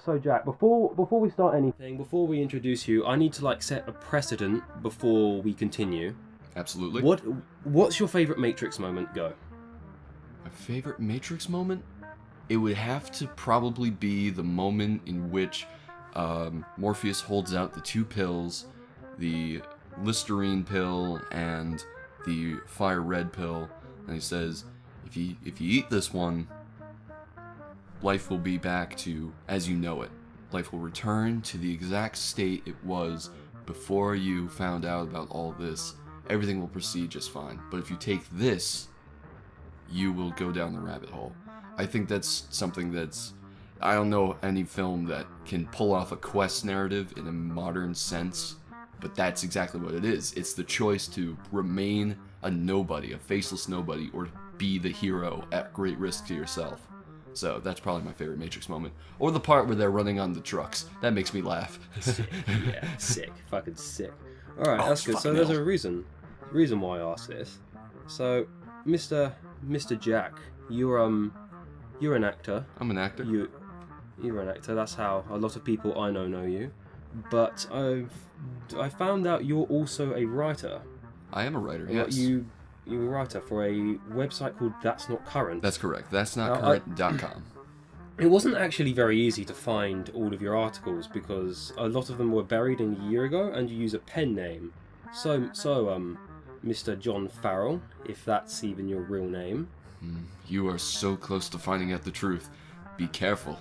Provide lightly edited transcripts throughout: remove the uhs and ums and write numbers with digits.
So Jack, before we start anything, before we introduce you, I need to like set a precedent before we continue. Absolutely. What's your favorite Matrix moment? Go. My favorite Matrix moment? It would have to probably be the moment in which Morpheus holds out the two pills, the Listerine pill and the fire red pill, and he says, if you eat this one, life will be back to as you know it. Life will return to the exact state it was before you found out about all this. Everything will proceed just fine. But if you take this, you will go down the rabbit hole. I think that's something that's... I don't know any film that can pull off a quest narrative in a modern sense, but that's exactly what it is. It's the choice to remain a nobody, a faceless nobody, or be the hero at great risk to yourself. So that's probably my favorite Matrix moment. Or the part where they're running on the trucks. That makes me laugh. Sick. Yeah, sick. Fucking sick. Alright, that's good. So there's a reason why I asked this. So, Mr. Jack, you're an actor. I'm an actor. You're an actor. That's how a lot of people I know you. But I found out you're also a writer. I am a writer, yes. You're a writer for a website called That's Not Current. That's correct. That's not current.com. It wasn't actually very easy to find all of your articles because a lot of them were buried in a year ago, and you use a pen name. So, Mr. John Farrell, if that's even your real name. You are so close to finding out the truth. Be careful.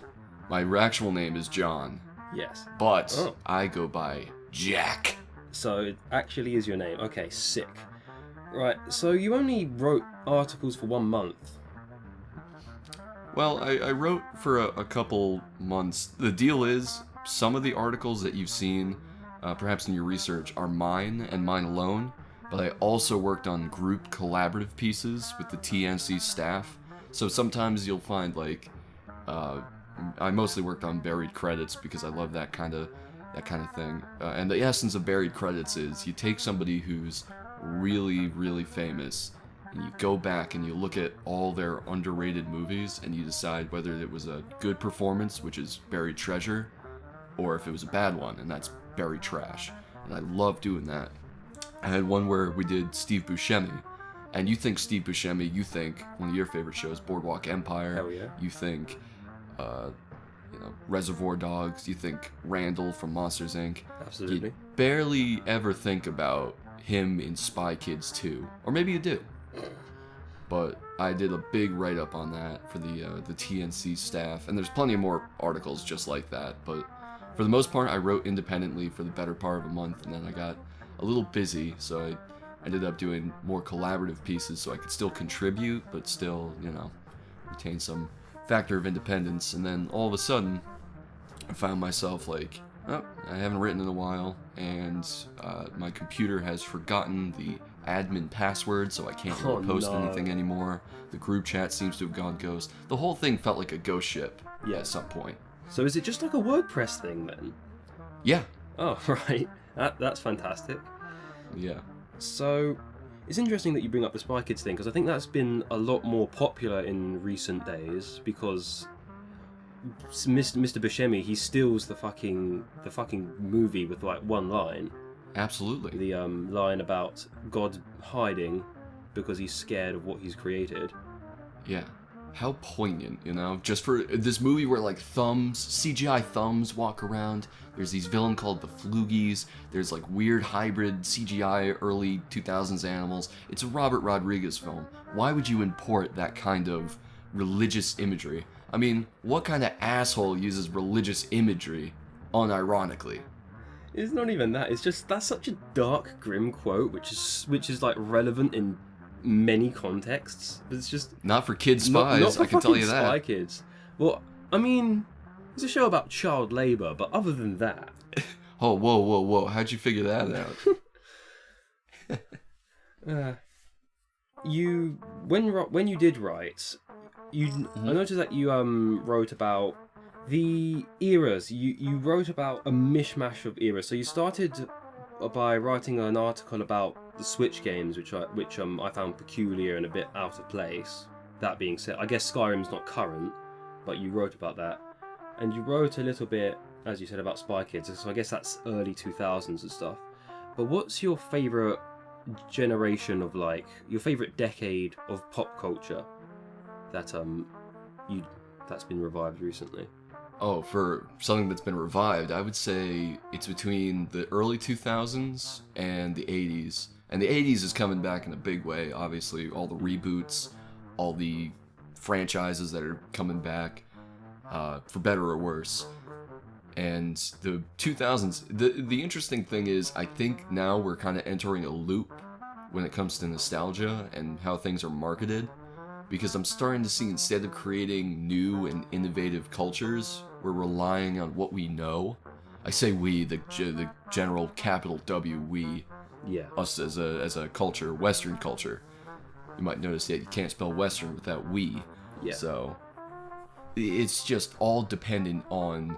My actual name is John. Yes. But I go by Jack. So it actually is your name. Okay, sick. Right, so you only wrote articles for 1 month. Well, I wrote for a couple months. The deal is, some of the articles that you've seen, perhaps in your research, are mine and mine alone, but I also worked on group collaborative pieces with the TNC staff. So sometimes you'll find, like, I mostly worked on buried credits because I love that kind of thing. And the essence of buried credits is you take somebody who's really, really famous, and you go back and you look at all their underrated movies and you decide whether it was a good performance, which is buried treasure, or if it was a bad one, and that's buried trash. And I love doing that. I had one where we did Steve Buscemi, and you think Steve Buscemi, you think one of your favorite shows, Boardwalk Empire. Hell yeah. You think Reservoir Dogs, you think Randall from Monsters Inc. Absolutely. You barely ever think about him in Spy Kids 2, or maybe you do. But I did a big write-up on that for the TNC staff, and there's plenty of more articles just like that, but for the most part I wrote independently for the better part of a month, and then I got a little busy, so I ended up doing more collaborative pieces so I could still contribute, but still, retain some factor of independence. And then all of a sudden I found myself like, I haven't written in a while, and my computer has forgotten the admin password, so I can't really post anything anymore. The group chat seems to have gone ghost. The whole thing felt like a ghost ship at some point. So is it just like a WordPress thing then? Yeah. Oh, right. That's fantastic. Yeah. So it's interesting that you bring up the Spy Kids thing, because I think that's been a lot more popular in recent days, because Mr. Buscemi, he steals the fucking movie with like one line. Absolutely. The line about God hiding because he's scared of what he's created. Yeah. How poignant, just for this movie where like CGI thumbs walk around. There's these villain called the Floogies. There's like weird hybrid CGI early 2000s animals. It's a Robert Rodriguez film. Why would you import that kind of religious imagery? I mean, what kind of asshole uses religious imagery unironically? It's not even that. It's just that's such a dark, grim quote, which is like relevant in many contexts. But it's just not for kid spies. Not for I can tell you that. Spy Kids. Well, I mean, it's a show about child labor, but other than that. Oh, whoa! How'd you figure that out? When you did write, I noticed that you wrote about the eras. You wrote about a mishmash of eras. So you started by writing an article about the Switch games, which I found peculiar and a bit out of place. That being said, I guess Skyrim's not current, but you wrote about that. and you wrote a little bit, as you said, about Spy Kids, so I guess that's early 2000s and stuff. But what's your favourite generation of, like, your favourite decade of pop culture that that's been revived recently? Oh, for something that's been revived, I would say it's between the early 2000s and the 80s. And the 80s is coming back in a big way, obviously. All the reboots, all the franchises that are coming back, for better or worse. And the 2000s, the interesting thing is, I think now we're kind of entering a loop when it comes to nostalgia and how things are marketed. Because I'm starting to see, instead of creating new and innovative cultures, we're relying on what we know. I say we, the general capital W, we. Yeah. Us as a culture, Western culture. You might notice that you can't spell Western without we. Yeah. So, it's just all dependent on...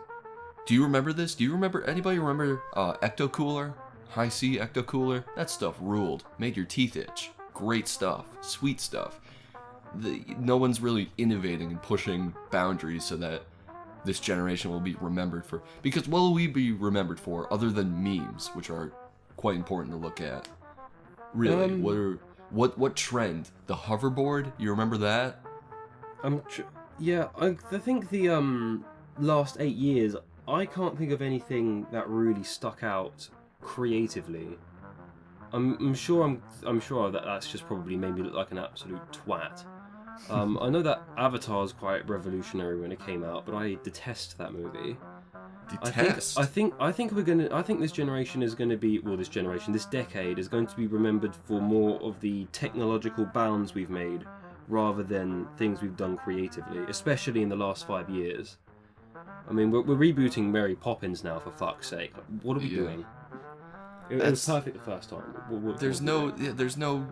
Do you remember this? Anybody remember Ecto Cooler? High C Ecto Cooler? That stuff ruled. Made your teeth itch. Great stuff. Sweet stuff. No one's really innovating and pushing boundaries so that this generation will be remembered for. Because what will we be remembered for other than memes, which are quite important to look at? Really, what trend? The hoverboard? You remember that? Yeah, I think the last 8 years, I can't think of anything that really stuck out creatively. I'm sure that that's just probably made me look like an absolute twat. I know that Avatar's quite revolutionary when it came out, but I detest that movie. Detest? I think this generation is going to be, well, this decade is going to be remembered for more of the technological bounds we've made, rather than things we've done creatively, especially in the last 5 years. I mean, we're rebooting Mary Poppins now, for fuck's sake. What are we doing? It was perfect the first time. There's no,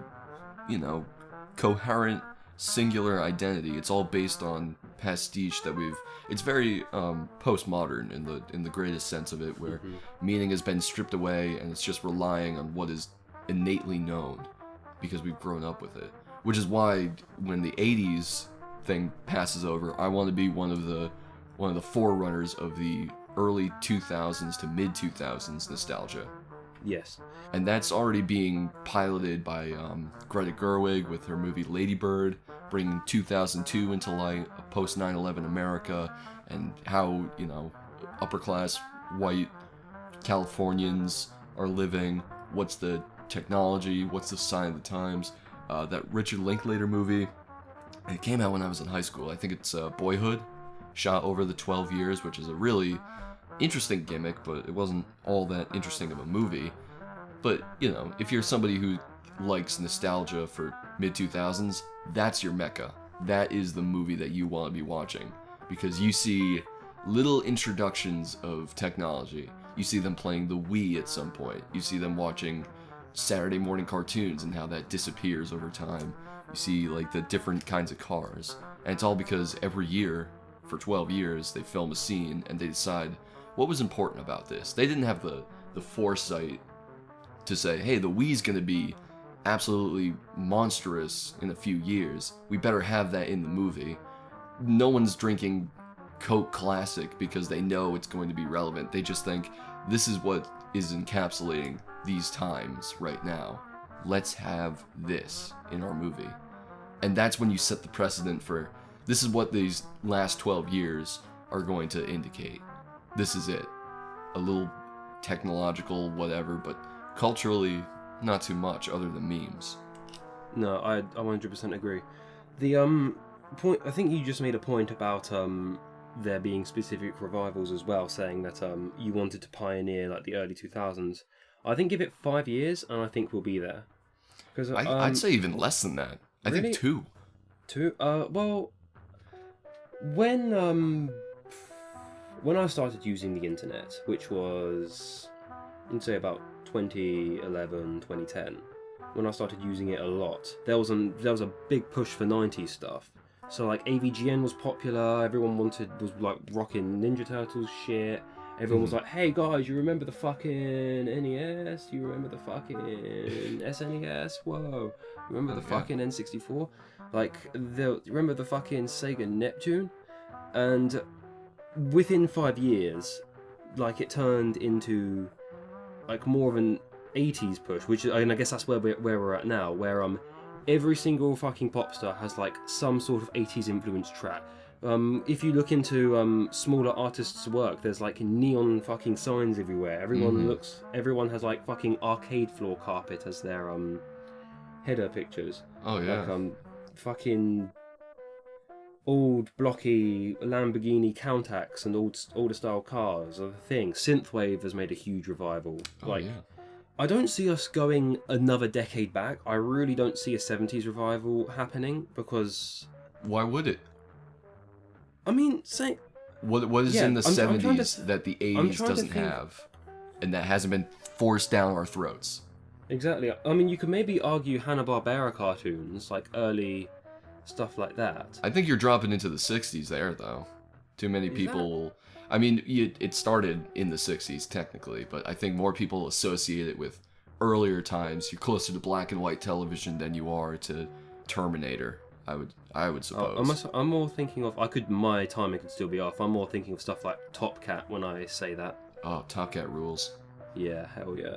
coherent singular identity. It's all based on pastiche that we've. It's very postmodern in the greatest sense of it, where meaning has been stripped away and it's just relying on what is innately known because we've grown up with it. Which is why when the 80s thing passes over, I want to be one of the forerunners of the early 2000s to mid 2000s nostalgia. Yes. And that's already being piloted by Greta Gerwig with her movie Lady Bird, bringing 2002 into light, a post 9/11 America, and how, upper class white Californians are living, what's the technology, what's the sign of the times. That Richard Linklater movie, it came out when I was in high school. I think it's Boyhood, shot over the 12 years, which is a really interesting gimmick, but it wasn't all that interesting of a movie. But, if you're somebody who likes nostalgia for mid-2000s, that's your mecca. That is the movie that you want to be watching, because you see little introductions of technology. You see them playing the Wii at some point. You see them watching Saturday morning cartoons and how that disappears over time. You see, like, the different kinds of cars. And it's all because every year, for 12 years, they film a scene and they decide what was important about this. They didn't have the foresight to say, hey, the Wii's gonna be absolutely monstrous in a few years. We better have that in the movie. No one's drinking Coke Classic because they know it's going to be relevant. They just think, this is what is encapsulating these times right now. Let's have this in our movie. And that's when you set the precedent for, this is what these last 12 years are going to indicate. This is it. A little technological whatever, but culturally not too much other than memes. No, I 100% agree. The point, I think you just made a point about there being specific revivals as well, saying that you wanted to pioneer like the early 2000s. I think give it 5 years, and I think we'll be there. Because I'd say even less than that. I really? think 2. 2? Well, when I started using the internet, which was, I'd say about 2011, 2010, when I started using it a lot, there was a big push for 90s stuff. So like AVGN was popular. Everyone was like rocking Ninja Turtles shit. Everyone was like, hey guys, you remember the fucking NES? You remember the fucking SNES? Whoa. Remember the fucking N64? Like, remember the fucking Sega Neptune? And within 5 years, like it turned into like more of an 80s push, which and I guess that's where we're at now, where every single fucking pop star has like some sort of 80s influence track. If you look into smaller artists' work, there's like neon fucking signs everywhere. Everyone has like fucking arcade floor carpet as their header pictures. Oh yeah. Like fucking old blocky Lamborghini Countachs and older style cars are the thing. Synthwave has made a huge revival. Oh yeah. I don't see us going another decade back. I really don't see a 70s revival happening because... Why would it? I mean, say... What is in the 70s that the 80s doesn't have, and that hasn't been forced down our throats? Exactly. I mean, you could maybe argue Hanna-Barbera cartoons, like early stuff like that. I think you're dropping into the 60s there, though. Too many people... I mean, it started in the 60s, technically, but I think more people associate it with earlier times. You're closer to black and white television than you are to Terminator, I would suppose. I'm more thinking of... My timing could still be off. I'm more thinking of stuff like Top Cat when I say that. Oh, Top Cat rules. Yeah, hell yeah.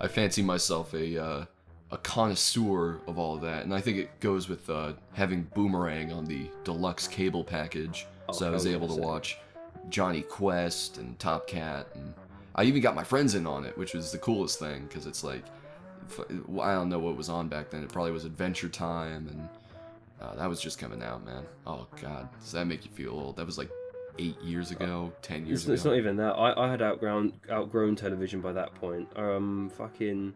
I fancy myself a connoisseur of all of that, and I think it goes with having Boomerang on the deluxe cable package, so I was able to watch Johnny Quest and Top Cat, and I even got my friends in on it, which was the coolest thing, because it's like, I don't know what was on back then. It probably was Adventure Time, and that was just coming out, man. Oh god, does that make you feel old? That was like 8 years ago, 10 years ago. It's not even that. I had outgrown television by that point. Fucking...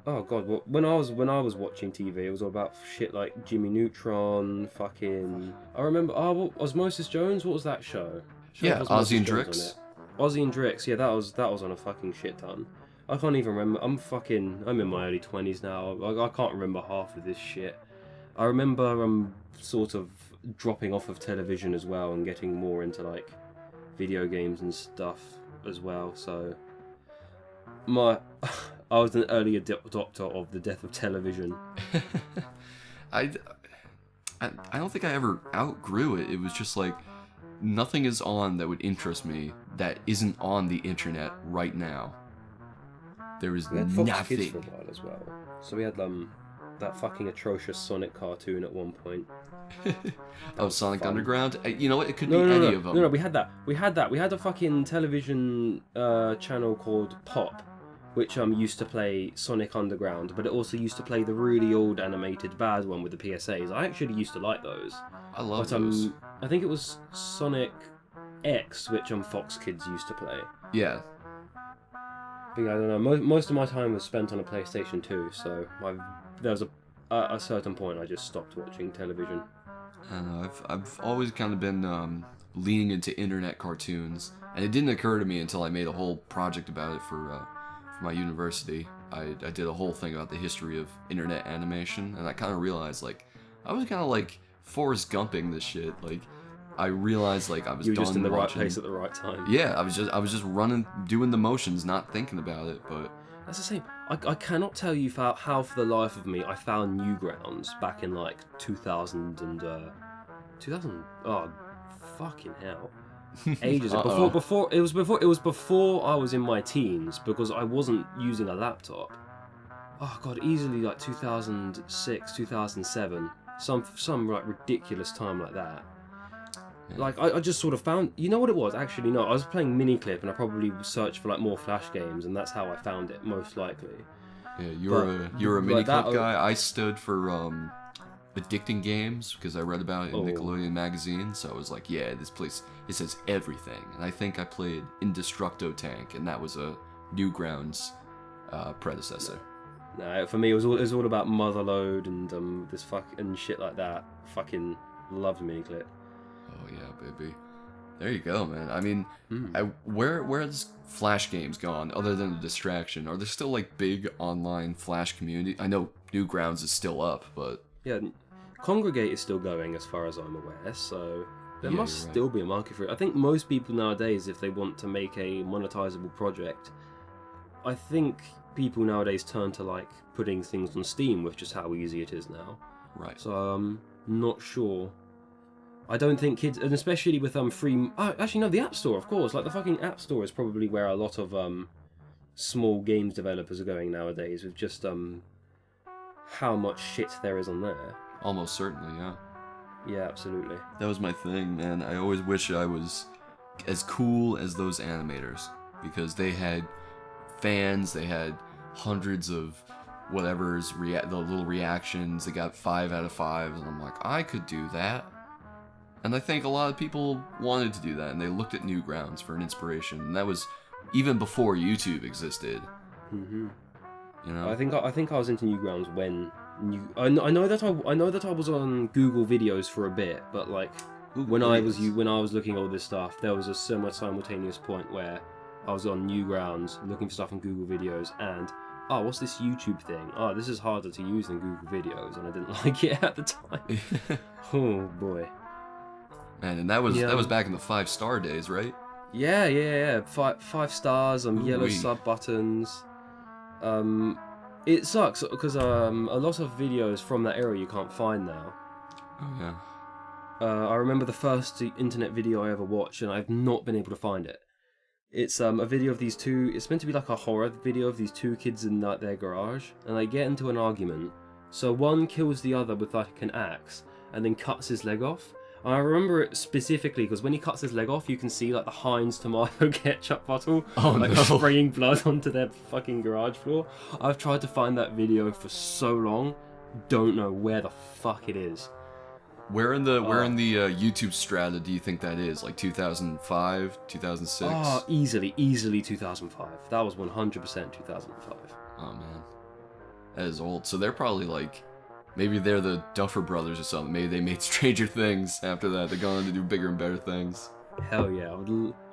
Oh god, when I was watching TV, it was all about shit like Jimmy Neutron, fucking... I remember, Osmosis Jones, what was that show? Yeah, Ozzy and Drix. Ozzy and Drix, yeah, that was on a fucking shit ton. I can't even remember, I'm in my early 20s now, I can't remember half of this shit. I remember sort of dropping off of television as well and getting more into like video games and stuff as well, so... I was an early adopter of the death of television. I don't think I ever outgrew it. It was just like, nothing is on that would interest me that isn't on the internet right now. There is nothing. Fox Kids for a while as well. So we had that fucking atrocious Sonic cartoon at one point. Oh, Sonic fun. Underground? You know what? It could be any of them. No, we had that. We had a fucking television channel called Pop, which used to play Sonic Underground, but it also used to play the really old animated bad one with the PSAs. I actually used to like those. I love those. I think it was Sonic X, which Fox Kids used to play. Yeah. But I don't know. Most of my time was spent on a PlayStation 2, so there was a certain point I just stopped watching television. I don't know. I've always kind of been leaning into internet cartoons, and it didn't occur to me until I made a whole project about it for my university. I did a whole thing about the history of internet animation, and I kind of realized, like, I was kind of like Forrest Gumping this shit. Like, I realized, like, I was you were just in the watching. right place at the right time. Yeah, I was just running, doing the motions, not thinking about it. But that's the same. I cannot tell you how for the life of me I found Newgrounds back in like 2000 and 2000. Oh, fucking hell. Ages ago. It was before I was in my teens, because I wasn't using a laptop. Oh god, easily like 2006, 2007, some like ridiculous time like that. Yeah. Like I just sort of found, you know what it was? Actually, no, I was playing Miniclip, and I probably searched for like more Flash games, and that's how I found it most likely. Yeah, you're a Miniclip guy. I stood for addicting games because I read about it in Nickelodeon magazine, so I was like, yeah, this place, it says everything. And I think I played Indestructo Tank, and that was a Newgrounds predecessor. No, for me it was all about Motherload and this and shit like that. Fucking loved Miniclip. Oh yeah, baby. There you go, man. I mean, where has Flash games gone other than a distraction? Are there still like big online Flash community? I know Newgrounds is still up, but yeah. Congregate is still going as far as I'm aware, so there must still be a market for it. I think most people nowadays, if they want to make a monetizable project, I think people nowadays turn to like putting things on Steam with just how easy it is now. Right. So I'm not sure I don't think kids, and especially with free. Oh, actually, no, the App Store, of course. Like the fucking App Store is probably where a lot of small games developers are going nowadays, with just how much shit there is on there. Almost certainly, yeah. Yeah, absolutely. That was my thing, man. I always wish I was as cool as those animators, because they had fans, they had hundreds of whatever's the little reactions. They got 5 out of 5, and I'm like, I could do that. And I think a lot of people wanted to do that, and they looked at Newgrounds for an inspiration, and that was even before YouTube existed. Mhm. You know, I think I was into Newgrounds when I know that I was on Google Videos for a bit, but like when I was looking at all this stuff, there was a simultaneous point where I was on Newgrounds looking for stuff on Google Videos, and what's this YouTube thing? Oh, this is harder to use than Google Videos, and I didn't like it at the time. Oh boy. Man, and that was back in the 5-star days, right? Yeah. 5 stars, yellow sub buttons. It sucks because a lot of videos from that era you can't find now. Oh yeah. I remember the first internet video I ever watched, and I've not been able to find it. It's a video of these two. It's meant to be like a horror video of these two kids in their garage, and they get into an argument. So one kills the other with like an axe, and then cuts his leg off. And I remember it specifically because when he cuts his leg off, you can see like the Heinz tomato ketchup bottle spraying blood onto their fucking garage floor. I've tried to find that video for so long, don't know where the fuck it is. Where in the YouTube strata do you think that is? Like 2005, 2006? Oh, easily 2005. That was 100% 2005. Oh man, that is old. So they're probably like, maybe they're the Duffer Brothers or something. Maybe they made Stranger Things after that. They're going on to do bigger and better things. Hell yeah,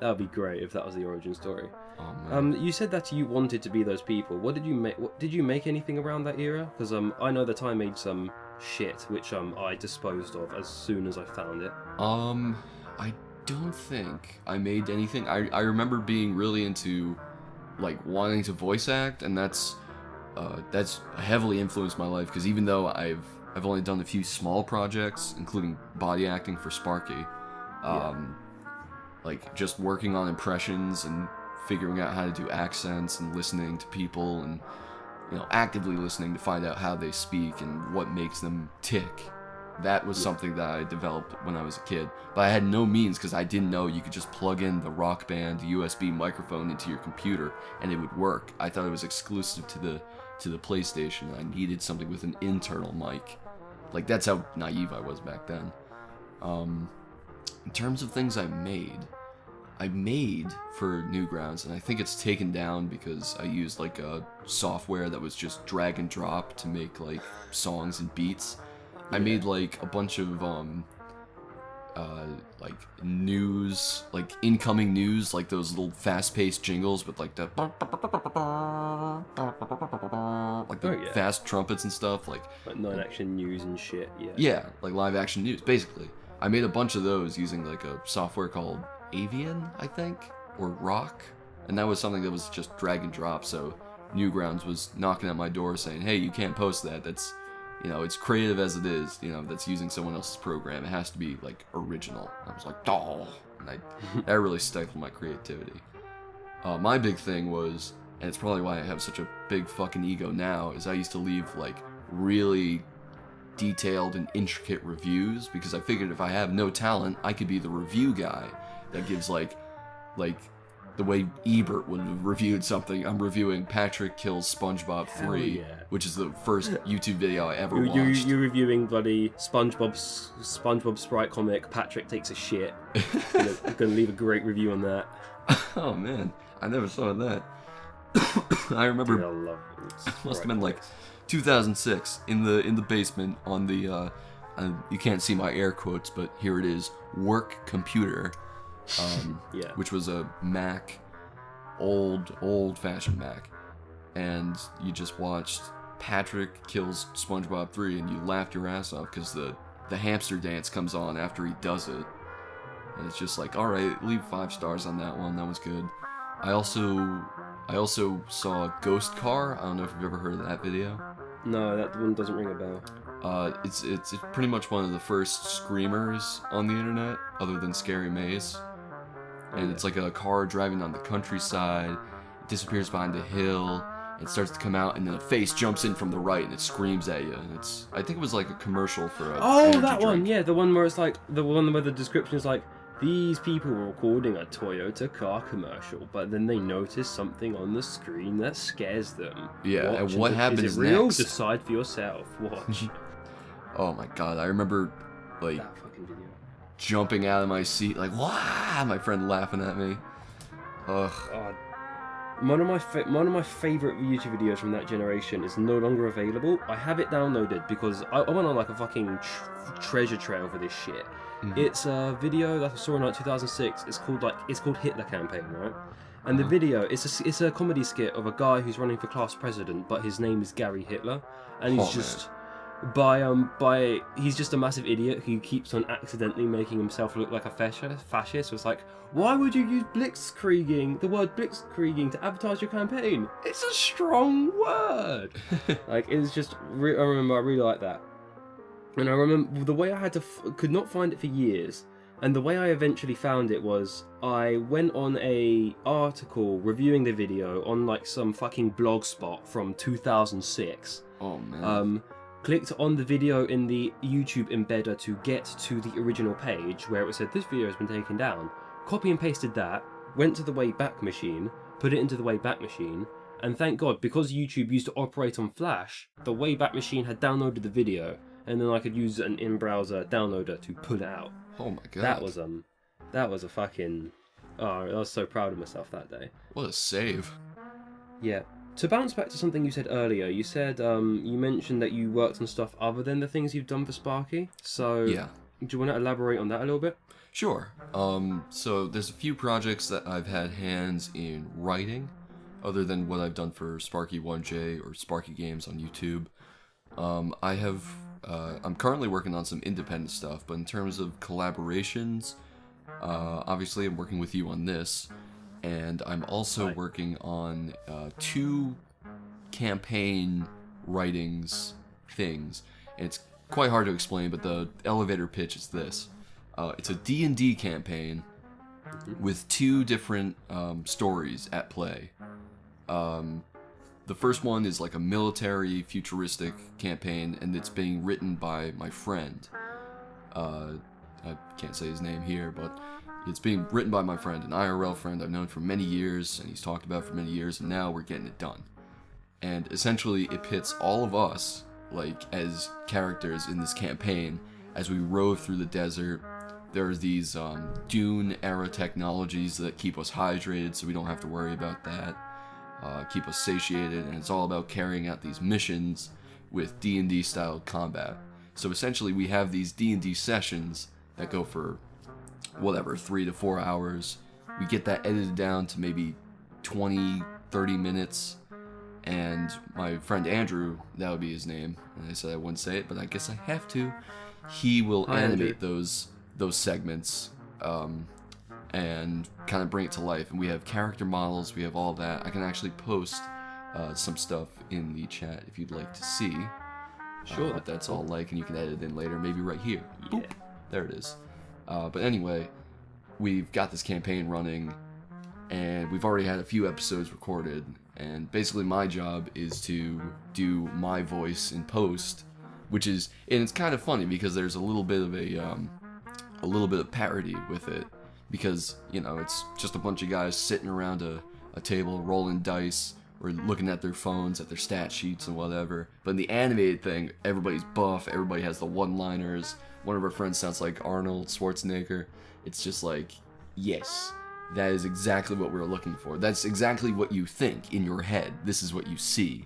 that would be great if that was the origin story. Oh man. You said that you wanted to be those people. What did you make? Did you make anything around that era? Because I know that I made some shit which I disposed of as soon as I found it. I don't think I made anything. I remember being really into like wanting to voice act, and that's heavily influenced my life, because even though I've only done a few small projects, including body acting for Sparky, like just working on impressions and figuring out how to do accents and listening to people and, you know, actively listening to find out how they speak and what makes them tick. That was something that I developed when I was a kid, but I had no means because I didn't know you could just plug in the Rock Band USB microphone into your computer and it would work. I thought it was exclusive to the PlayStation. I needed something with an internal mic. Like, that's how naive I was back then. In terms of things I made for Newgrounds, and I think it's taken down because I used like a software that was just drag and drop to make like songs and beats. I made like a bunch of like news, like incoming news, like those little fast-paced jingles with like the fast trumpets and stuff, like non-action news and shit. Yeah, like live action news basically. I made a bunch of those using like a software called Avian, I think, or Rock, and that was something that was just drag and drop. So Newgrounds was knocking at my door saying, "Hey, you can't post that. That's, you know, it's creative as it is. You know, that's using someone else's program. It has to be like original." I was like, "Oh," and that really stifled my creativity. My big thing was, and it's probably why I have such a big fucking ego now, is I used to leave like really detailed and intricate reviews, because I figured if I have no talent, I could be the review guy that gives like the way Ebert would have reviewed something. I'm reviewing Patrick Kills SpongeBob 3, which is the first YouTube video I ever watched. You're reviewing bloody SpongeBob Sprite comic. Patrick takes a shit. Gonna leave a great review on that. Oh man, I never saw that. I remember. Dude, I love it. Must have been like 2006 in the basement on the you can't see my air quotes, but here it is, work computer, which was a Mac, old-fashioned Mac, and you just watched Patrick Kills SpongeBob 3 and you laughed your ass off because the hamster dance comes on after he does it, and it's just like, all right, leave 5 stars on that one. That was good. I also saw Ghost Car. I don't know if you've ever heard of that video. No, that one doesn't ring a bell. It's pretty much one of the first screamers on the internet, other than Scary Maze. And it's like a car driving on the countryside, it disappears behind a hill, it starts to come out, and then a face jumps in from the right, and it screams at you. And I think it was like a commercial for a energy that drink. one, yeah, the one where it's like, the one where the description is like, these people were recording a Toyota car commercial, but then they notice something on the screen that scares them. Yeah, Watch, and what happens is it real? next? Decide for yourself. Watch. Oh my god, I remember, like, That fucking video. jumping out of my seat, like, wah! My friend laughing at me. Ugh. God. One of my favorite YouTube videos from that generation is no longer available. I have it downloaded because I went on like a fucking treasure trail for this shit. Mhm. It's a video that I saw in like 2006. It's called Hitler Campaign, right? And the video, it's a comedy skit of a guy who's running for class president, but his name is Gary Hitler, and he's just he's just a massive idiot who keeps on accidentally making himself look like a fascist. So it's like, why would you use the word blitzkrieging to advertise your campaign? It's a strong word. Like, it's just, I remember I really like that. And I remember the way I had to, could not find it for years. And the way I eventually found it was, I went on a article reviewing the video on like some fucking blog spot from 2006. Oh man. Clicked on the video in the YouTube embedder to get to the original page where it said this video has been taken down. Copy and pasted that, went to the Wayback Machine, put it into the Wayback Machine, and thank God, because YouTube used to operate on Flash, the Wayback Machine had downloaded the video, and then I could use an in-browser downloader to pull it out. Oh my god. That was a fucking... Oh, I was so proud of myself that day. What a save. Yeah. To bounce back to something you said earlier, you said you mentioned that you worked on stuff other than the things you've done for Sparky. So Yeah. Do you want to elaborate on that a little bit? Sure. So there's a few projects that I've had hands in writing, other than what I've done for Sparky1J or Sparky Games on YouTube. I'm currently working on some independent stuff, but in terms of collaborations, obviously I'm working with you on this, and I'm also working on 2 campaign writings things. And it's quite hard to explain, but the elevator pitch is this. It's a D&D campaign with 2 different stories at play. The first one is like a military futuristic campaign, and it's being written by my friend. I can't say his name here, but it's being written by my friend, an IRL friend I've known for many years, and he's talked about for many years, and now we're getting it done. And essentially it pits all of us, like, as characters in this campaign, as we rove through the desert. There's these Dune-era technologies that keep us hydrated so we don't have to worry about that. Keep us satiated, and it's all about carrying out these missions with D&D style combat. So essentially we have these D&D sessions that go for whatever, 3 to 4 hours. We get that edited down to maybe 20, 30 minutes, and my friend Andrew, that would be his name, and I said I wouldn't say it, but I guess I have to. He will animate those segments and kind of bring it to life, and we have character models, we have all that. I can actually post some stuff in the chat if you'd like to see what that's all like, and you can edit it in later, maybe right here. Yeah. Boop. There it is. But anyway, we've got this campaign running, and we've already had a few episodes recorded, and basically my job is to do my voice in post, which is, and it's kind of funny because there's a little bit of parody with it, because, you know, it's just a bunch of guys sitting around a table rolling dice or looking at their phones, at their stat sheets and whatever. But in the animated thing, everybody's buff, everybody has the one-liners. One of our friends sounds like Arnold Schwarzenegger. It's just like, yes, that is exactly what we're looking for. That's exactly what you think in your head. This is what you see.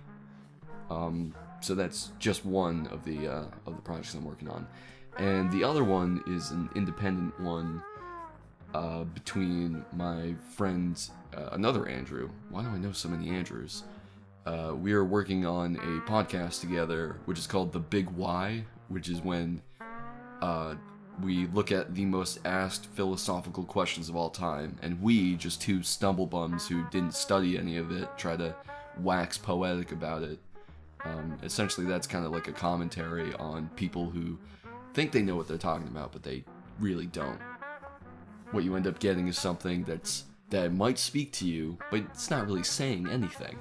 So that's just one of the projects I'm working on. And the other one is an independent one between my friend, another Andrew. Why do I know so many Andrews? We are working on a podcast together, which is called The Big Why, which is when we look at the most asked philosophical questions of all time, and we, just 2 stumblebums who didn't study any of it, try to wax poetic about it. Essentially, that's kind of like a commentary on people who think they know what they're talking about, but they really don't. What you end up getting is something that might speak to you, but it's not really saying anything,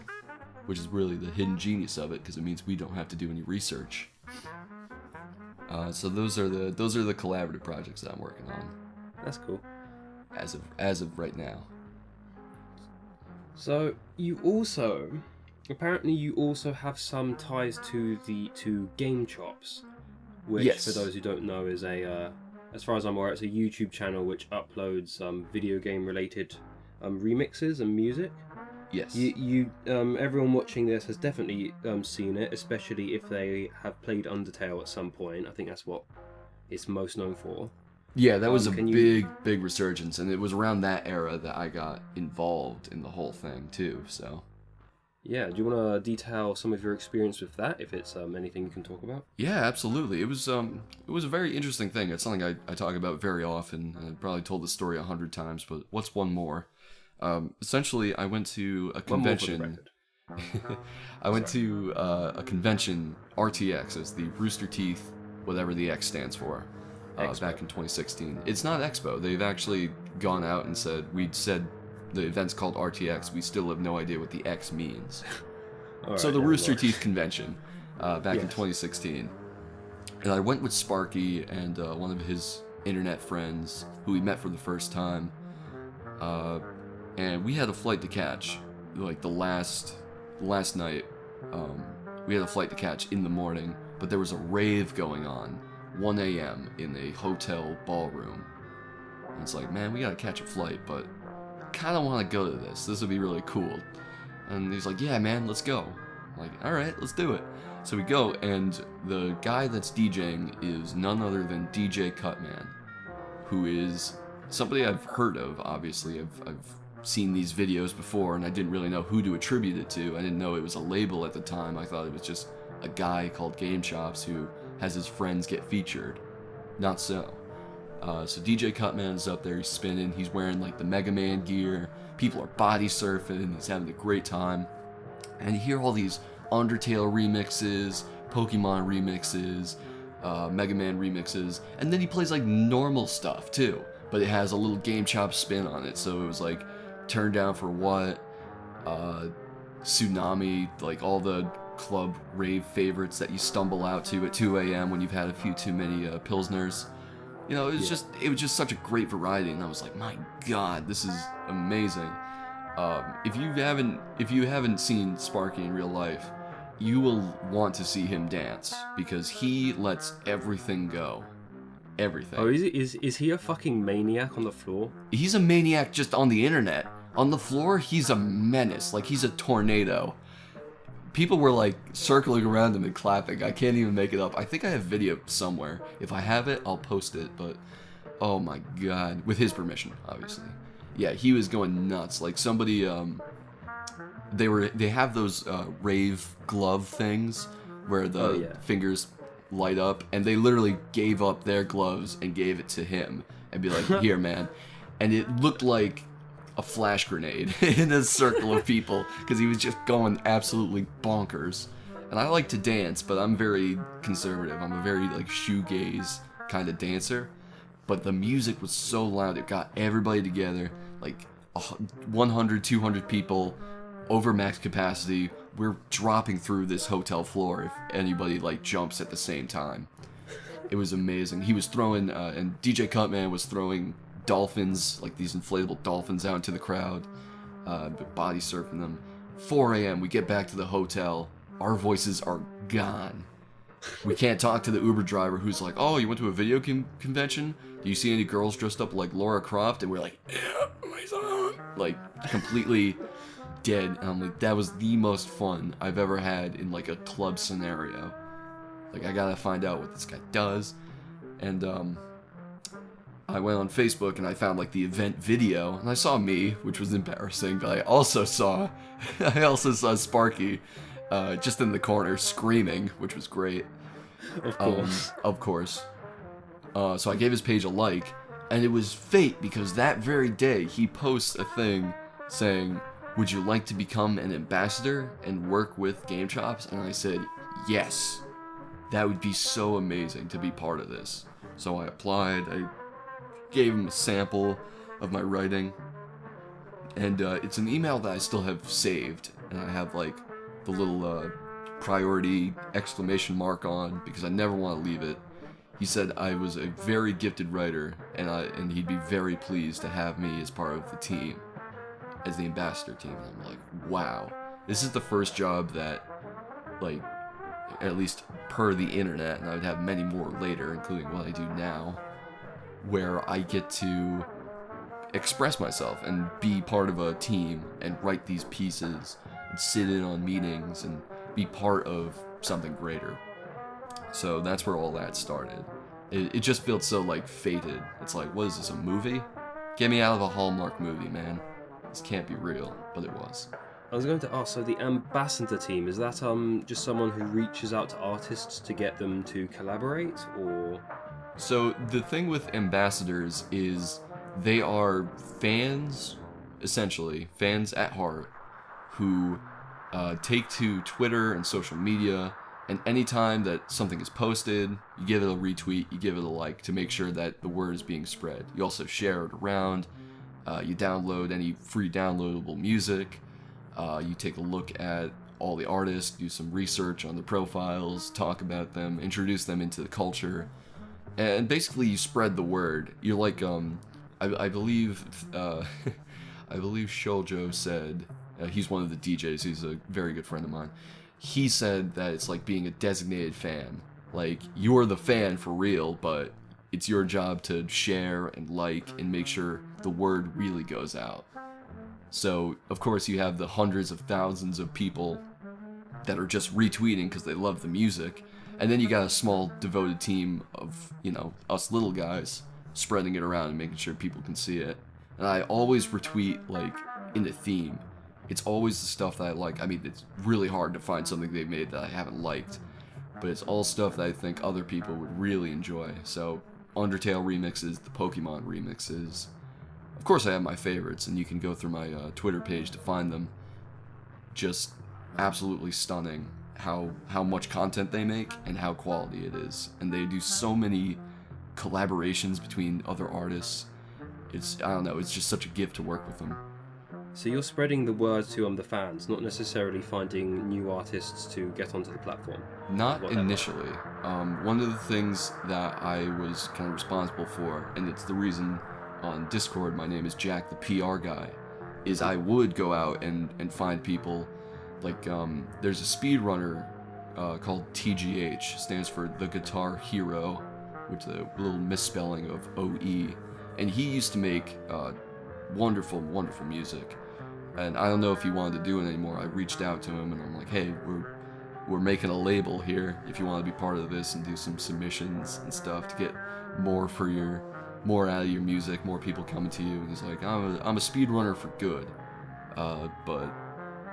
which is really the hidden genius of it, because it means we don't have to do any research. So those are the collaborative projects that I'm working on. That's cool. As of right now. So you also have some ties to Game Chops, which Yes. for those who don't know is as far as I'm aware, it's a YouTube channel which uploads video game related remixes and music. Yes. Everyone watching this has definitely seen it, especially if they have played Undertale at some point. I think that's what it's most known for. Yeah, that was a big resurgence, and it was around that era that I got involved in the whole thing too. So. Yeah, do you want to detail some of your experience with that, if it's anything you can talk about? Yeah, absolutely. It was a very interesting thing. It's something I talk about very often. I've probably told the story 100 times, but what's one more? Essentially, I went to a convention. I went to a convention, RTX, as the Rooster Teeth, whatever the X stands for, back in 2016. It's not Expo. They've actually gone out and said, the event's called RTX. We still have no idea what the X means. So the Rooster Teeth convention back in 2016. And I went with Sparky and one of his internet friends who we met for the first time. And we had a flight to catch, like the last night. We had a flight to catch in the morning, but there was a rave going on, 1 a.m. in a hotel ballroom. And it's like, man, we gotta catch a flight, but kind of want to go to this. This would be really cool. And he's like, yeah, man, let's go. I'm like, all right, let's do it. So we go, and the guy that's DJing is none other than DJ Cutman, who is somebody I've heard of. Obviously, I've seen these videos before, and I didn't really know who to attribute it to. I didn't know it was a label at the time. I thought it was just a guy called Game Chops who has his friends get featured. Not so. So DJ Cutman's up there, he's spinning, he's wearing like the Mega Man gear, people are body surfing, he's having a great time. And you hear all these Undertale remixes, Pokemon remixes, Mega Man remixes, and then he plays like normal stuff too, but it has a little Game Chop spin on it. So it was like Turn Down for What, Tsunami, like all the club rave favorites that you stumble out to at 2 a.m. when you've had a few too many Pilsners. You know, it was just such a great variety, and I was like, my God, this is amazing. If you haven't seen Sparky in real life, you will want to see him dance, because he lets everything go. Everything. Oh, is he a fucking maniac on the floor? He's a maniac just on the internet. On the floor, he's a menace, like he's a tornado. People were like circling around him and clapping. I can't even make it up. I think I have video somewhere. If I have it, I'll post it. But oh my God, with his permission, obviously. Yeah, he was going nuts. Like somebody, they have those rave glove things where the fingers light up, and they literally gave up their gloves and gave it to him and be like, here, man. And it looked like a flash grenade in a circle of people, because he was just going absolutely bonkers. And I like to dance, but I'm very conservative. I'm a very like shoegaze kind of dancer. But the music was so loud, it got everybody together, like 100, 200 people, over max capacity. We're dropping through this hotel floor if anybody like jumps at the same time. It was amazing. He was throwing, and DJ Cutman was throwing dolphins, like these inflatable dolphins, out into the crowd, body surfing them. 4 a.m. we get back to the hotel, our voices are gone. We can't talk to the Uber driver who's like, oh, you went to a video convention? Do you see any girls dressed up like Laura Croft? And we're like, yeah, my son. Like, completely dead. And I'm like, that was the most fun I've ever had in like a club scenario. Like, I gotta find out what this guy does. And I went on Facebook and I found like the event video, and I saw me, which was embarrassing, but I also saw Sparky just in the corner screaming, which was great. Of course. So I gave his page a like, and it was fate, because that very day he posts a thing saying, would you like to become an ambassador and work with Game Chops? And I said, yes, that would be so amazing to be part of this. So I applied. I gave him a sample of my writing, and it's an email that I still have saved, and I have like the little priority exclamation mark on because I never want to leave it. He said I was a very gifted writer, and he'd be very pleased to have me as part of the team, as the ambassador team. And I'm like, wow, this is the first job that, like, at least per the internet, and I would have many more later, including what I do now, where I get to express myself and be part of a team and write these pieces and sit in on meetings and be part of something greater. So that's where all that started. It just felt so, like, fated. It's like, what is this, a movie? Get me out of a Hallmark movie, man. This can't be real, but it was. I was going to ask, so the ambassador team, is that just someone who reaches out to artists to get them to collaborate, or...? So the thing with ambassadors is they are fans, essentially, fans at heart, who take to Twitter and social media, and anytime that something is posted, you give it a retweet, you give it a like to make sure that the word is being spread. You also share it around, you download any free downloadable music, you take a look at all the artists, do some research on their profiles, talk about them, introduce them into the culture, and basically you spread the word. You're like, I believe Shoujo said, he's one of the DJs, he's a very good friend of mine, he said that it's like being a designated fan. Like, you're the fan for real, but it's your job to share and like and make sure the word really goes out. So, of course, you have the hundreds of thousands of people that are just retweeting because they love the music, and then you got a small devoted team of, you know, us little guys spreading it around and making sure people can see it. And I always retweet, like, in the theme. It's always the stuff that I like. I mean, it's really hard to find something they've made that I haven't liked, but it's all stuff that I think other people would really enjoy. So, Undertale remixes, the Pokemon remixes. Of course I have my favorites, and you can go through my Twitter page to find them. Just absolutely stunning how much content they make and how quality it is. And they do so many collaborations between other artists. I don't know, it's just such a gift to work with them. So you're spreading the word to the fans, not necessarily finding new artists to get onto the platform? Not initially. One of the things that I was kind of responsible for, and it's the reason on Discord my name is Jack the PR guy, is I would go out and find people, like, there's a speedrunner called TGH, stands for The Guitar Hero, which is a little misspelling of OE, and he used to make wonderful, wonderful music. And I don't know if he wanted to do it anymore. I reached out to him and I'm like, hey, we're making a label here if you want to be part of this and do some submissions and stuff to get more out of your music, more people coming to you. And he's like, I'm a speedrunner for good, but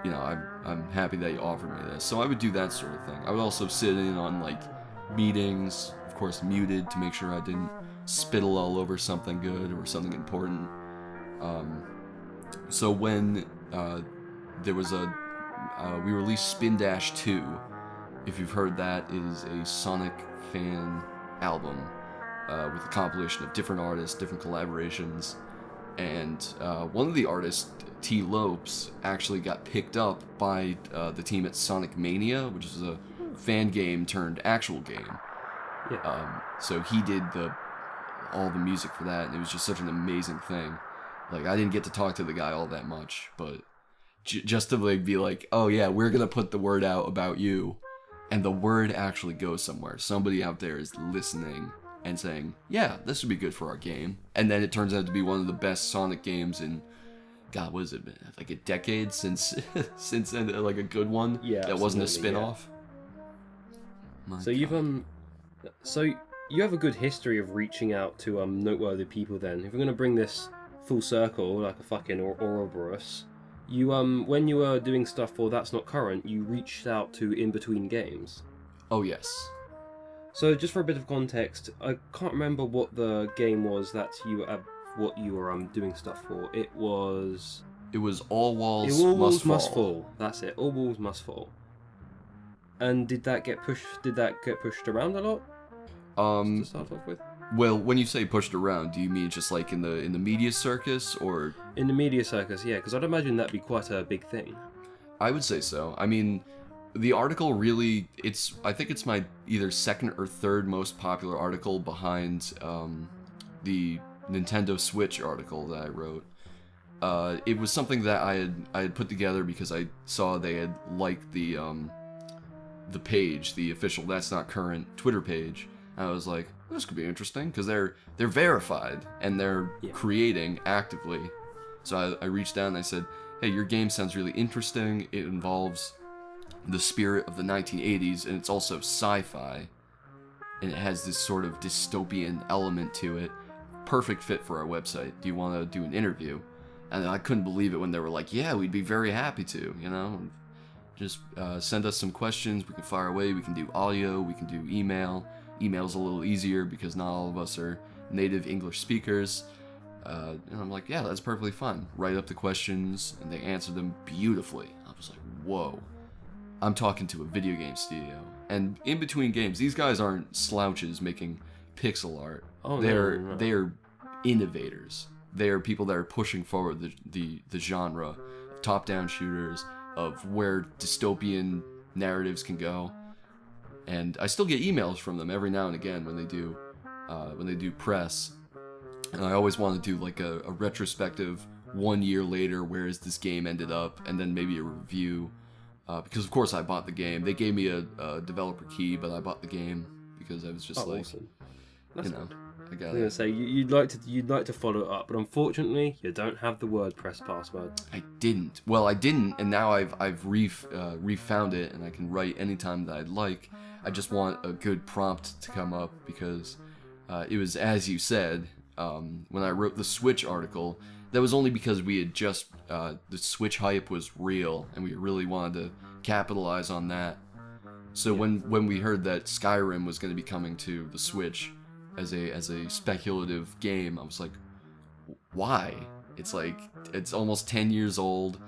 you know, I'm happy that you offered me this. So I would do that sort of thing. I would also sit in on, like, meetings, of course muted to make sure I didn't spittle all over something good or something important. So when there was we released Spin Dash 2, if you've heard that, it is a Sonic fan album with a compilation of different artists, different collaborations, and one of the artists, T. Lopes, actually got picked up by the team at Sonic Mania, which is a fan game turned actual game. Yeah. So he did all the music for that, and it was just such an amazing thing. Like, I didn't get to talk to the guy all that much, but just to, like, be like, oh yeah, we're gonna put the word out about you, and the word actually goes somewhere. Somebody out there is listening and saying, yeah, this would be good for our game. And then it turns out to be one of the best Sonic games in, God, what has it been? Like a decade since like a good one? Yeah, that wasn't a spin-off? Yeah. So you have a good history of reaching out to noteworthy people then. If we're going to bring this full circle, like a fucking Ouroboros, you, when you were doing stuff for That's Not Current, you reached out to In Between Games. Oh, yes. So just for a bit of context, I can't remember what the game was that you were doing stuff for. It was All Walls Must Fall. That's it. All Walls Must Fall. And did that get pushed? Did that get pushed around a lot? To start off with. Well, when you say pushed around, do you mean just like in the media circus, or? In the media circus, yeah, because I'd imagine that'd be quite a big thing. I would say so. I mean, the article really, I think it's my either second or third most popular article behind the Nintendo Switch article that I wrote. It was something that I had put together because I saw they had liked the page, the official That's Not Current Twitter page. And I was like, this could be interesting because they're verified and they're creating actively. So I reached out and I said, hey, your game sounds really interesting. It involves the spirit of the 1980s, and it's also sci-fi, and it has this sort of dystopian element to it. Perfect fit for our website. Do you want to do an interview? And I couldn't believe it when they were like, yeah, we'd be very happy to, you know? Just send us some questions, we can fire away, we can do audio, we can do email. Email's a little easier because not all of us are native English speakers. And I'm like, yeah, that's perfectly fine. Write up the questions, and they answer them beautifully. I was like, whoa. I'm talking to a video game studio. And in between games, these guys aren't slouches making pixel art. Oh, they're innovators. They are people that are pushing forward the genre of top-down shooters, of where dystopian narratives can go. And I still get emails from them every now and again when they do press. And I always want to do like a retrospective 1 year later, where has this game ended up, and then maybe a review. Because of course I bought the game. They gave me a developer key, but I bought the game because I was just awesome. That's you know, good. I got I was gonna say you'd like to follow it up, but unfortunately you don't have the WordPress password. I didn't. Well, I didn't, and now I've refound it, and I can write anytime that I'd like. I just want a good prompt to come up because it was, as you said, when I wrote the Switch article. That was only because we had just the Switch hype was real, and we really wanted to capitalize on that. So when we heard that Skyrim was going to be coming to the Switch as a speculative game, I was like, why? It's like it's almost 10 years old.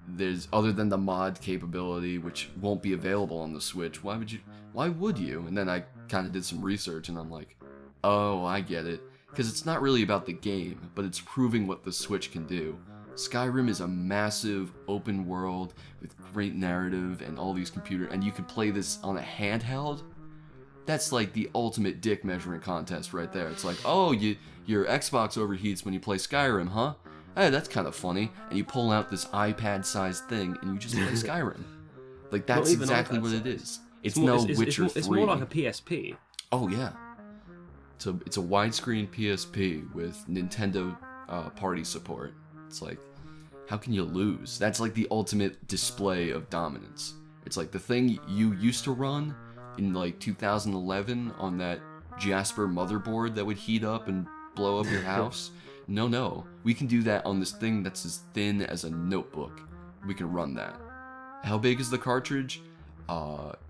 There's, other than the mod capability, which won't be available on the Switch, why would you? And then I kind of did some research, and I'm like, oh, I get it. Because it's not really about the game, but it's proving what the Switch can do. Skyrim is a massive open world with great narrative and all these and you can play this on a handheld. That's like the ultimate dick measuring contest right there. It's like, oh, your Xbox overheats when you play Skyrim, huh? Hey, that's kind of funny. And you pull out this iPad-sized thing and you just play Skyrim. Like, that's exactly what it is. It's no Witcher 3. It's more like a PSP. Oh, yeah. It's a widescreen PSP with Nintendo party support. It's like, how can you lose? That's like the ultimate display of dominance. It's like the thing you used to run in like 2011 on that Jasper motherboard that would heat up and blow up your house. No. We can do that on this thing that's as thin as a notebook. We can run that. How big is the cartridge?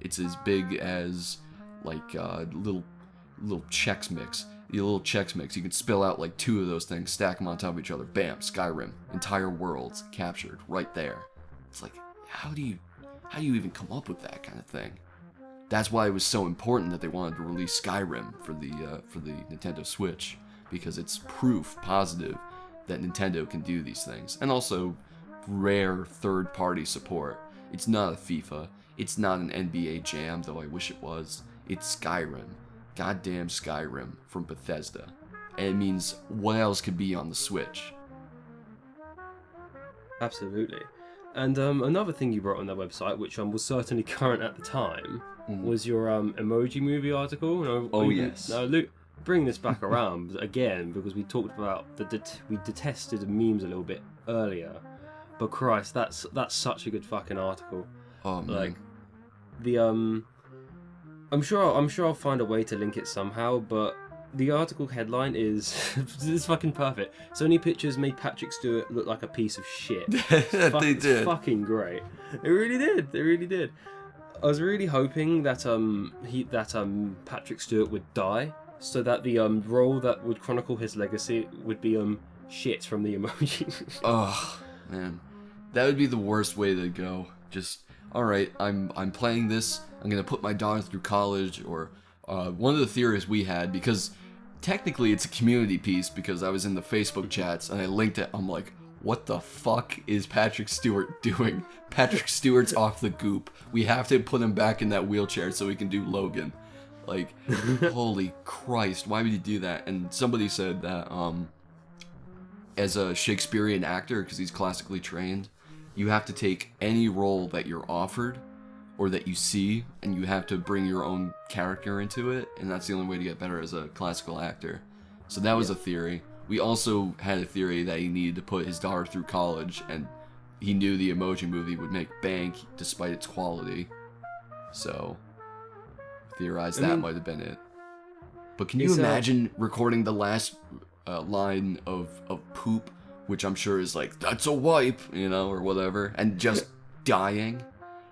It's as big as like little Chex Mix. The little Chex Mix. You can spill out like 2 of those things, stack them on top of each other. Bam, Skyrim. Entire worlds captured right there. It's like, how do you even come up with that kind of thing? That's why it was so important that they wanted to release Skyrim for the Nintendo Switch, because it's proof positive that Nintendo can do these things. And also rare third-party support. It's not a FIFA. It's not an NBA Jam, though I wish it was. It's Skyrim. Goddamn Skyrim from Bethesda. And it means what else could be on the Switch? Absolutely. And another thing you wrote on their website, which was certainly current at the time, was your Emoji Movie article. Yes. Now, Luke, bring this back around again, because we talked about we detested memes a little bit earlier. But Christ, that's such a good fucking article. Oh man. Like the I'm sure I'll find a way to link it somehow, but the article headline is it's fucking perfect. Sony Pictures made Patrick Stewart look like a piece of shit. They did. It's fucking great. It really did. They really did. I was really hoping that Patrick Stewart would die, so that the role that would chronicle his legacy would be shit from the Emoji. Oh man, that would be the worst way to go. Just all right, I'm playing this. I'm gonna put my daughter through college, or one of the theories we had, because technically it's a community piece, because I was in the Facebook chats and I linked it. I'm like, what the fuck is Patrick Stewart doing? Patrick Stewart's off the goop. We have to put him back in that wheelchair so we can do Logan. Like, holy Christ, why would you do that? And somebody said that as a Shakespearean actor, because he's classically trained, you have to take any role that you're offered or that you see, and you have to bring your own character into it, and that's the only way to get better as a classical actor. So that was a theory. We also had a theory that he needed to put his daughter through college, and he knew the Emoji Movie would make bank despite its quality. So, theorized that might have been it. But can you imagine recording the last line of poop, which I'm sure is like, that's a wipe, you know, or whatever, and just dying?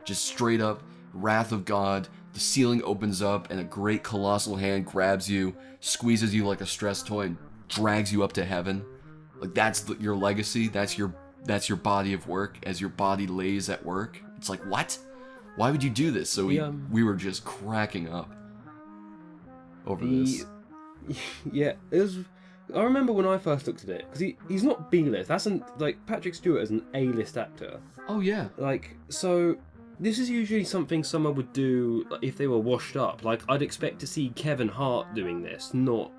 Just straight up, wrath of God, the ceiling opens up, and a great colossal hand grabs you, squeezes you like a stress toy, and drags you up to heaven. Like, that's your legacy, that's your body of work, as your body lays at work. It's like, what? Why would you do this? So we were just cracking up over this. Yeah, it was. I remember when I first looked at it, because he's not B-list. That's like Patrick Stewart is an A-list actor. Oh yeah. Like, so this is usually something someone would do if they were washed up. Like, I'd expect to see Kevin Hart doing this, not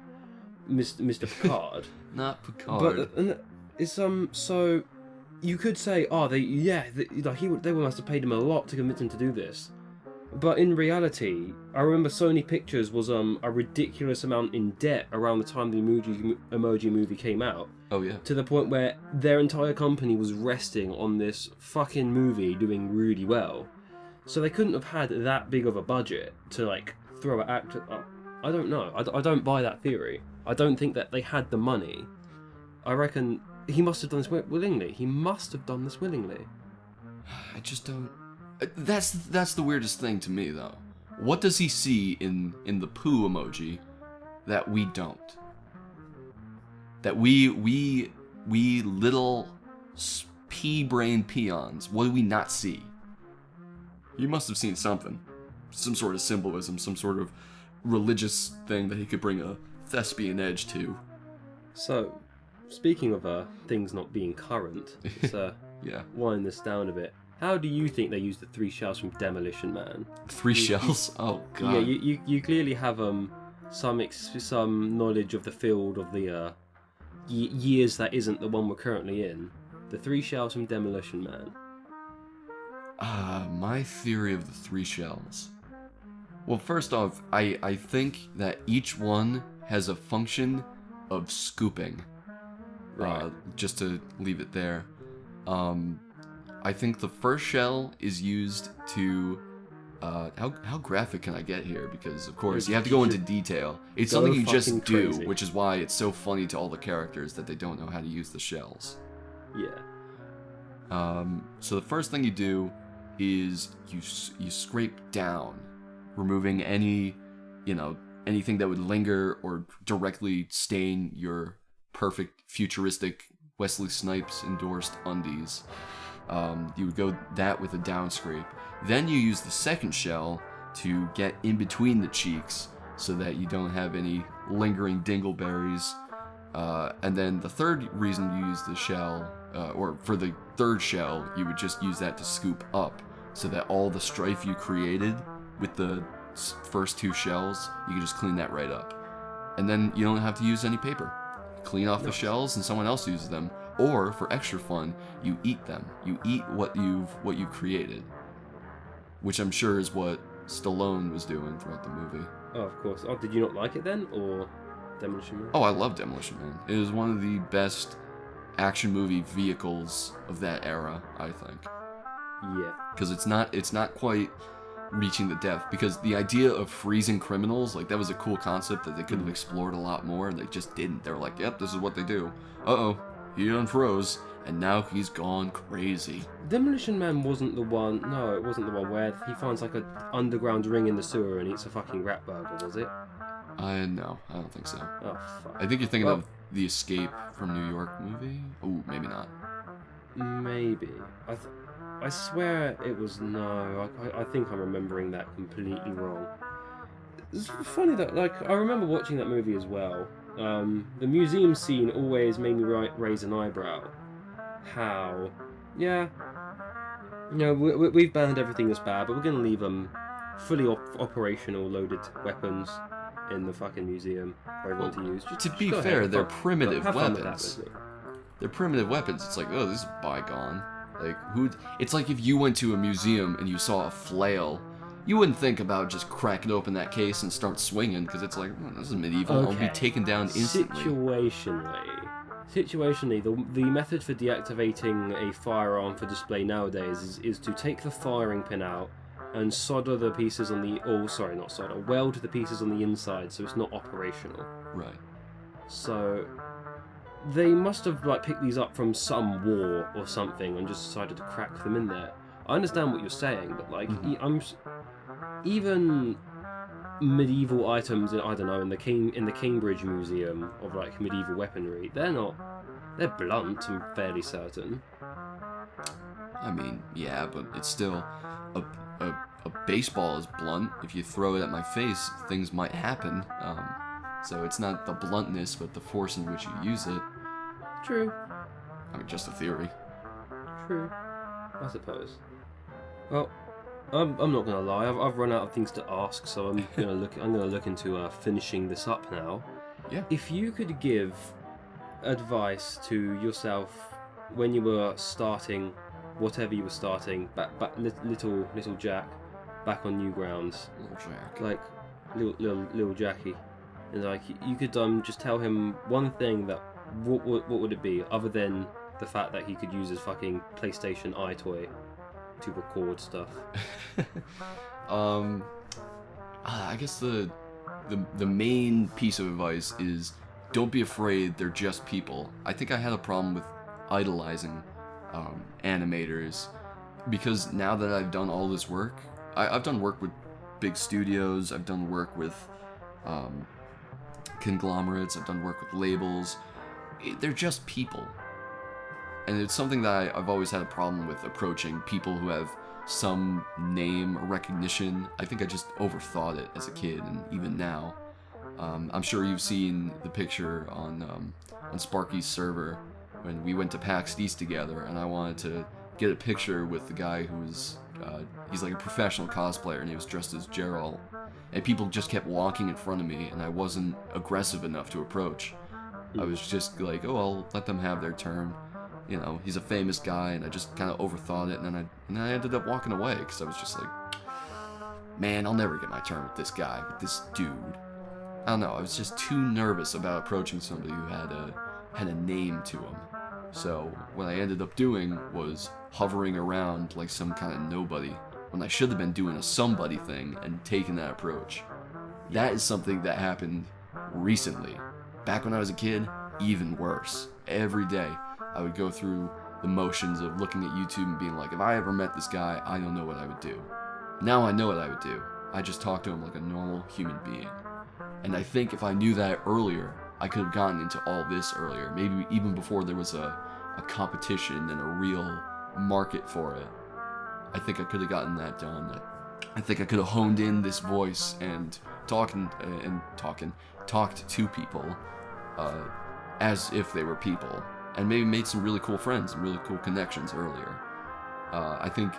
Mr. Picard. Not Picard. But it's so you could say, oh, they must have paid him a lot to convince him to do this. But in reality, I remember Sony Pictures was a ridiculous amount in debt around the time the Emoji Movie came out. Oh yeah. To the point where their entire company was resting on this fucking movie doing really well. So they couldn't have had that big of a budget to like throw an actor. I don't know. I don't buy that theory. I don't think that they had the money. I reckon he must have done this willingly. He must have done this willingly. I just don't. That's the weirdest thing to me, though. What does he see in the poo emoji that we don't? That we little pea-brain peons, what do we not see? He must have seen something. Some sort of symbolism, some sort of religious thing that he could bring a thespian edge to. So, speaking of things not being current, let's yeah. wind this down a bit. How do you think they used the 3 shells from Demolition Man? 3 shells? Oh god. Yeah, you clearly have some knowledge of the field of the years that isn't the one we're currently in. The 3 shells from Demolition Man. My theory of the 3 shells. Well, first off, I think that each one has a function of scooping. Right. Just to leave it there. I think the first shell is used to... how graphic can I get here? Because, of course, you have to go into detail. It's something you just do, which is why it's so funny to all the characters that they don't know how to use the shells. Yeah. So the first thing you do is you scrape down, removing any, anything that would linger or directly stain your perfect futuristic Wesley Snipes endorsed undies. You would go that with a down scrape. Then you use the second shell to get in between the cheeks so that you don't have any lingering dingleberries. And then the third reason you use the shell, or for the third shell, you would just use that to scoop up so that all the strife you created with the first 2 shells, you can just clean that right up. And then you don't have to use any paper. Clean off the shells and someone else uses them. Or, for extra fun, you eat them. You eat what you've created. Which I'm sure is what Stallone was doing throughout the movie. Oh, of course. Oh, did you not like it then? Or Demolition Man? Oh, I love Demolition Man. It is one of the best action movie vehicles of that era, I think. Yeah. Because it's not quite reaching the depth. Because the idea of freezing criminals, like, that was a cool concept that they could have explored a lot more, and they just didn't. They were like, yep, this is what they do. Uh-oh. He unfroze, and now he's gone crazy. Demolition Man wasn't the one... No, it wasn't the one where he finds like an underground ring in the sewer and eats a fucking rat burger, was it? No, I don't think so. Oh, fuck. I think you're thinking of the Escape from New York movie? Oh, maybe not. Maybe. I swear it was no. I think I'm remembering that completely wrong. It's funny that, like, I remember watching that movie as well. The museum scene always made me raise an eyebrow. How? Yeah. We've banned everything that's bad, but we're gonna leave fully operational loaded weapons in the fucking museum for everyone to use. To be fair, they're primitive weapons. That, they're primitive weapons. It's like, oh, this is bygone. Like, it's like if you went to a museum and you saw a flail, you wouldn't think about just cracking open that case and start swinging, because it's like, this is medieval. Okay. I'll be taken down instantly. Situationally, the method for deactivating a firearm for display nowadays is to take the firing pin out and solder the pieces on the... Oh, sorry, not solder. Weld the pieces on the inside so it's not operational. Right. So they must have, like, picked these up from some war or something and just decided to crack them in there. I understand what you're saying, but, like, even medieval items, I don't know, in the Cambridge Museum of, like, medieval weaponry, they're blunt, I'm fairly certain. I mean, yeah, but it's still a baseball is blunt. If you throw it at my face, things might happen. So it's not the bluntness, but the force in which you use it. True. I mean, just a theory. True. I suppose. Well, I'm not gonna lie. I've run out of things to ask, so I'm gonna look into finishing this up now. Yeah. If you could give advice to yourself when you were starting, whatever you were starting, back little Jack, back on new grounds. Little Jack. Like little Jackie, and like you could just tell him one thing that what would it be other than the fact that he could use his fucking PlayStation iToy to record stuff. I guess the main piece of advice is don't be afraid, they're just people. I think I had a problem with idolizing animators, because now that I've done all this work, I've done work with big studios, I've done work with conglomerates, I've done work with labels. They're just people. And it's something that I've always had a problem with, approaching people who have some name or recognition. I think I just overthought it as a kid, and even now. I'm sure you've seen the picture on Sparky's server when we went to PAX East together, and I wanted to get a picture with the guy who was, he's like a professional cosplayer, and he was dressed as Geralt. And people just kept walking in front of me, and I wasn't aggressive enough to approach. I was just like, oh, I'll let them have their turn. You know, he's a famous guy, and I just kind of overthought it, and then I ended up walking away, because I was just like, man, I'll never get my turn with this guy, with this dude. I don't know, I was just too nervous about approaching somebody who had a name to him. So what I ended up doing was hovering around like some kind of nobody, when I should have been doing a somebody thing and taking that approach. That is something that happened recently. Back when I was a kid, even worse. Every day, I would go through the motions of looking at YouTube and being like, if I ever met this guy, I don't know what I would do. Now I know what I would do. I just talk to him like a normal human being. And I think if I knew that earlier, I could have gotten into all this earlier. Maybe even before there was a competition and a real market for it. I think I could have gotten that done. I think I could have honed in this voice and talked to people as if they were people, and maybe made some really cool friends and really cool connections earlier. I think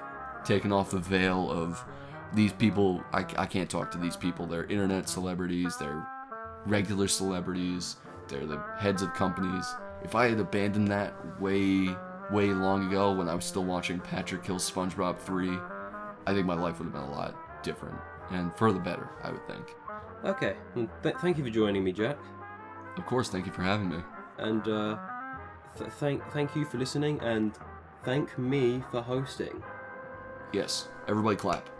taking off the veil of these people, I can't talk to these people. They're internet celebrities, they're regular celebrities, they're the heads of companies. If I had abandoned that way long ago when I was still watching Patrick Hill's SpongeBob 3, I think my life would have been a lot different, and for the better, I would think. Okay, well, thank you for joining me, Jack. Of course, thank you for having me. And thank you for listening, and thank me for hosting. Yes, everybody clap.